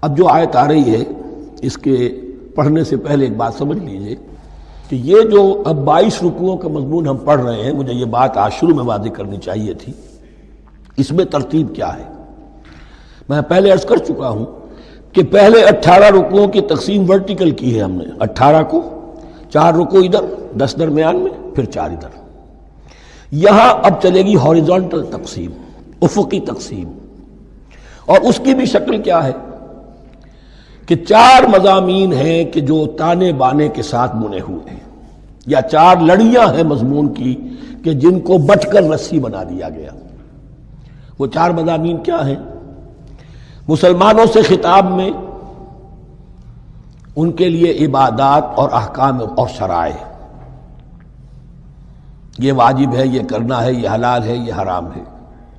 اب جو آیت آ رہی ہے اس کے پڑھنے سے پہلے ایک بات سمجھ لیجئے کہ یہ جو اب 22 رکوعوں کا مضمون ہم پڑھ رہے ہیں، مجھے یہ بات آج شروع میں واضح کرنی چاہیے تھی، اس میں ترتیب کیا ہے۔ میں پہلے عرض کر چکا ہوں کہ پہلے 18 رکوعوں کی تقسیم ورٹیکل کی ہے ہم نے، 18 کو 4 رکوع ادھر، 10 درمیان میں، پھر 4 ادھر۔ یہاں اب چلے گی ہاریزونٹل تقسیم، افقی تقسیم، اور اس کی بھی شکل کیا ہے کہ 4 مضامین ہیں کہ جو تانے بانے کے ساتھ بنے ہوئے ہیں، یا 4 لڑیاں ہیں مضمون کی کہ جن کو بٹ کر رسی بنا دیا گیا۔ وہ 4 مضامین کیا ہیں؟ مسلمانوں سے خطاب میں ان کے لیے عبادات اور احکام اور شرائع، یہ واجب ہے، یہ کرنا ہے، یہ حلال ہے، یہ حرام ہے،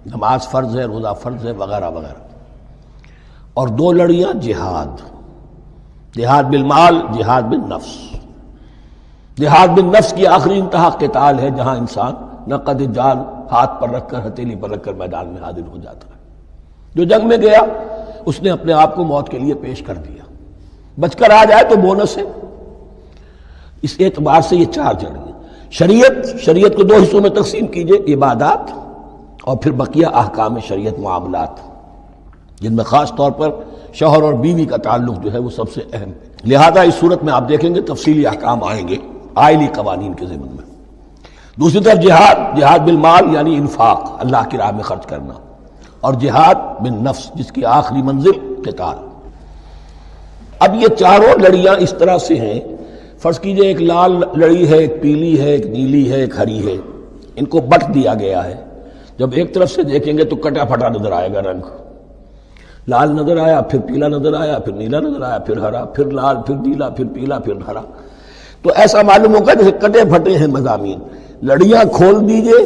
نماز فرض ہے، روزہ فرض ہے، وغیرہ وغیرہ۔ اور 2 لڑیاں جہاد، جہاد بالمال، جہاد بالنفس۔ جہاد بالنفس کی آخری انتہا قتال ہے، جہاں انسان نقد جان ہاتھ پر رکھ کر، ہتھیلی پر رکھ کر میدان میں حاضر ہو جاتا ہے۔ جو جنگ میں گیا اس نے اپنے آپ کو موت کے لیے پیش کر دیا، بچ کر آ جائے تو بونس ہے۔ اس اعتبار سے یہ 4 جڑیں۔ شریعت کو 2 حصوں میں تقسیم کیجئے، عبادات اور پھر بقیہ احکام شریعت، معاملات، جن میں خاص طور پر شوہر اور بیوی کا تعلق جو ہے وہ سب سے اہم ہے۔ لہذا اس صورت میں آپ دیکھیں گے تفصیلی احکام آئیں گے آئلی قوانین کے ضمن میں۔ دوسری طرف جہاد بالمال یعنی انفاق، اللہ کی راہ میں خرچ کرنا، اور جہاد بالنفس جس کی آخری منزل قتال۔ اب یہ 4 لڑیاں اس طرح سے ہیں، فرض کیجئے ایک لال لڑی ہے، ایک پیلی ہے، ایک نیلی ہے، ایک ہری ہے، ان کو بٹ دیا گیا ہے۔ جب ایک طرف سے دیکھیں گے تو کٹا پھٹا نظر آئے گا، رنگ لال نظر آیا، پھر پیلا نظر آیا، پھر نیلا نظر آیا، پھر ہرا، پھر لال، پھر نیلا، پھر پیلا، پھر ہرا۔ تو ایسا معلوم ہوگا جیسے کٹے پھٹے ہیں مضامین۔ لڑیاں کھول دیجئے،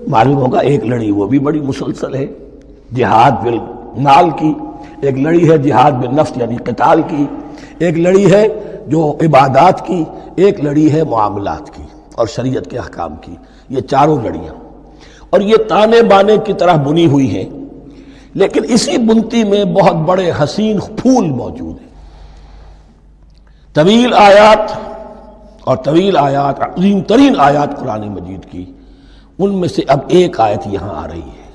معلوم ہوگا ایک لڑی وہ بھی بڑی مسلسل ہے، جہاد بالمال کی، ایک لڑی ہے جہاد بالنفس یعنی قتال کی، ایک لڑی ہے جو عبادات کی، ایک لڑی ہے معاملات کی اور شریعت کے احکام کی۔ یہ 4 لڑیاں، اور یہ تانے بانے کی طرح بنی ہوئی ہیں، لیکن اسی بنتی میں بہت بڑے حسین پھول موجود ہیں۔ طویل آیات، عظیم ترین آیات قرآن مجید کی، ان میں سے اب ایک آیت یہاں آ رہی ہے۔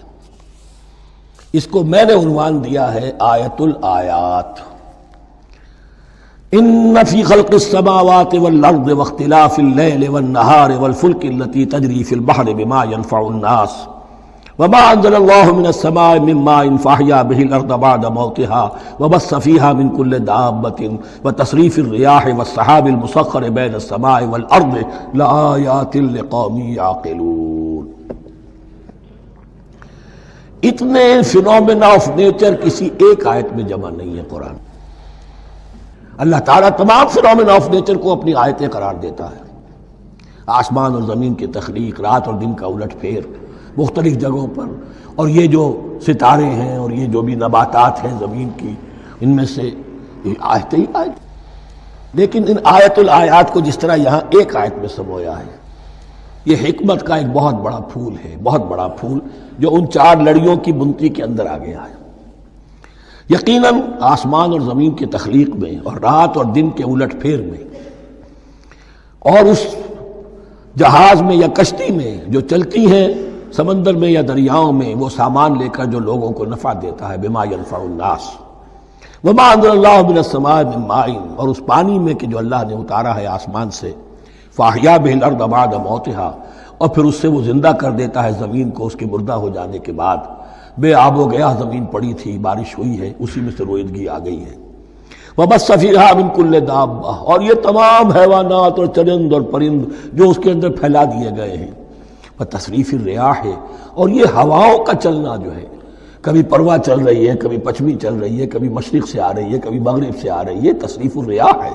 اس کو میں نے عنوان دیا ہے آیت الآیات۔ ان فی خلق السماوات والارض واختلاف اللیل والنہار والفلک التی تجری فی البحر بما ينفع الناس وما انزل الله من السماء من ماء فاحیا به الارض بعد موتها وبث فيها من كل دابة وتصريف الرياح والسحاب المسخر بين السماء والارض لآیات لقوم يعقلون۔ اتنے فینومینا آف نیچر کسی ایک آیت میں جمع نہیں ہے قرآن۔ اللہ تعالیٰ تمام فینومینا آف نیچر کو اپنی آیتیں قرار دیتا ہے۔ آسمان اور زمین کی تخلیق، رات اور دن کا الٹ پھیر مختلف جگہوں پر، اور یہ جو ستارے ہیں اور یہ جو بھی نباتات ہیں زمین کی، ان میں سے آیتیں ہی آیت۔ لیکن ان آیت الآیات کو جس طرح یہاں ایک آیت میں سمویا ہے، یہ حکمت کا ایک بہت بڑا پھول ہے، بہت بڑا پھول جو ان 4 لڑیوں کی بنتی کے اندر آ گیا ہے۔ یقیناً آسمان اور زمین کی تخلیق میں اور رات اور دن کے الٹ پھیر میں، اور اس جہاز میں یا کشتی میں جو چلتی ہیں سمندر میں یا دریاؤں میں، وہ سامان لے کر جو لوگوں کو نفع دیتا ہے، بما ينفع الناس وما انزل الله من السماء من ماء، اور اس پانی میں کہ جو اللہ نے اتارا ہے آسمان سے، فاحیا به الارض بعد موتها، اور پھر اس سے وہ زندہ کر دیتا ہے زمین کو اس کے مردہ ہو جانے کے بعد۔ بے آب و گیا زمین پڑی تھی، بارش ہوئی ہے، اسی میں سے رویدگی آ گئی ہے۔ وبث فیہا من کل دابہ، اور یہ تمام حیوانات اور چرند اور پرند جو اس کے اندر پھیلا دیے گئے ہیں۔ وتصریف الریاح، اور یہ ہواؤں کا چلنا جو ہے، کبھی پروا چل رہی ہے، کبھی پچھمی چل رہی ہے، کبھی مشرق سے آ رہی ہے، کبھی مغرب سے آ رہی ہے، تصریف الریاح ہے۔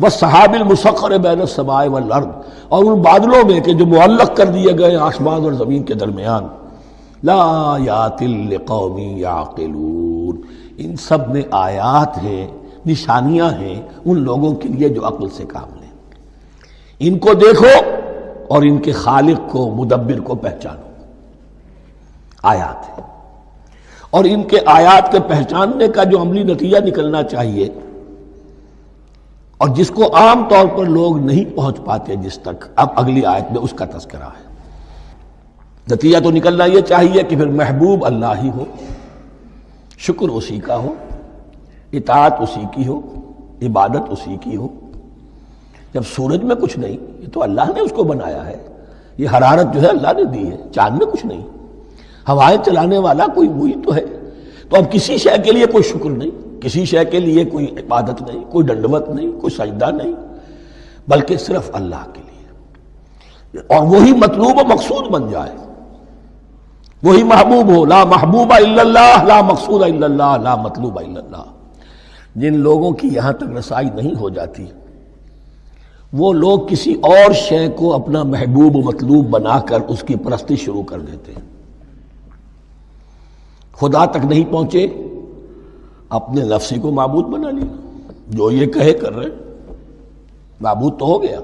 والسحاب المسخر بین السماء والارض، اور ان بادلوں میں کہ جو معلق کر دیے گئے آسمان اور زمین کے درمیان، لآیات لقوم یعقلون، ان سب میں آیات ہیں، نشانیاں ہیں ان لوگوں کے لیے جو عقل سے کام لیں۔ ان کو دیکھو اور ان کے خالق کو، مدبر کو پہچانو۔ آیات ہے۔ اور ان کے آیات کے پہچاننے کا جو عملی نتیجہ نکلنا چاہیے اور جس کو عام طور پر لوگ نہیں پہنچ پاتے جس تک، اب اگلی آیت میں اس کا تذکرہ ہے۔ نتیجہ تو نکلنا یہ چاہیے کہ پھر محبوب اللہ ہی ہو، شکر اسی کا ہو، اطاعت اسی کی ہو، عبادت اسی کی ہو۔ جب سورج میں کچھ نہیں، یہ تو اللہ نے اس کو بنایا ہے، یہ حرارت جو ہے اللہ نے دی ہے، چاند میں کچھ نہیں، ہوائیں چلانے والا کوئی وہی تو ہے، تو اب کسی شے کے لیے کوئی شکر نہیں، کسی شے کے لیے کوئی عبادت نہیں، کوئی ڈنڈوت نہیں، کوئی سجدہ نہیں، بلکہ صرف اللہ کے لیے، اور وہی مطلوب و مقصود بن جائے، وہی محبوب ہو۔ لا محبوب الا اللہ، لا مقصود الا اللہ، لا مطلوب الا اللہ۔ جن لوگوں کی یہاں تک رسائی نہیں ہو جاتی وہ لوگ کسی اور شے کو اپنا محبوب و مطلوب بنا کر اس کی پرستی شروع کر دیتے ہیں۔ خدا تک نہیں پہنچے، اپنے نفسی کو معبود بنا لیا، جو یہ کہے کر رہے، معبود تو ہو گیا۔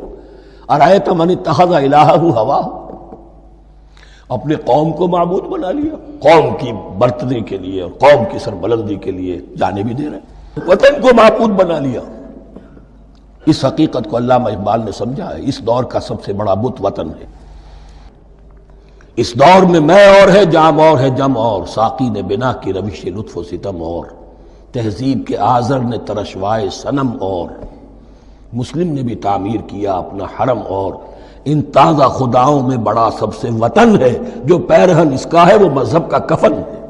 ارأیت من اتخذ الہہ ہواہ، اپنے قوم کو معبود بنا لیا، قوم کی برتری کے لیے اور قوم کی سربلندی کے لیے جانے بھی دے رہے، وطن کو معبود بنا لیا۔ اس حقیقت کو علامہ اقبال نے سمجھا ہے، اس دور کا سب سے بڑا بت وطن ہے۔ اس دور میں میں اور ہے، جام اور ہے، جم اور، ساقی نے بنا کی روش لطف و ستم اور، تہذیب کے آزر نے ترشوائے صنم اور، مسلم نے بھی تعمیر کیا اپنا حرم اور، ان تازہ خداؤں میں بڑا سب سے وطن ہے، جو پیرہن اس کا ہے وہ مذہب کا کفن ہے۔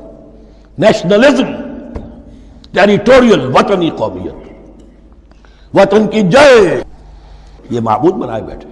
نیشنلزم، ٹیریٹوریل، وطنی قومیت، وطن کی جے، یہ معبود بنائے بیٹھے۔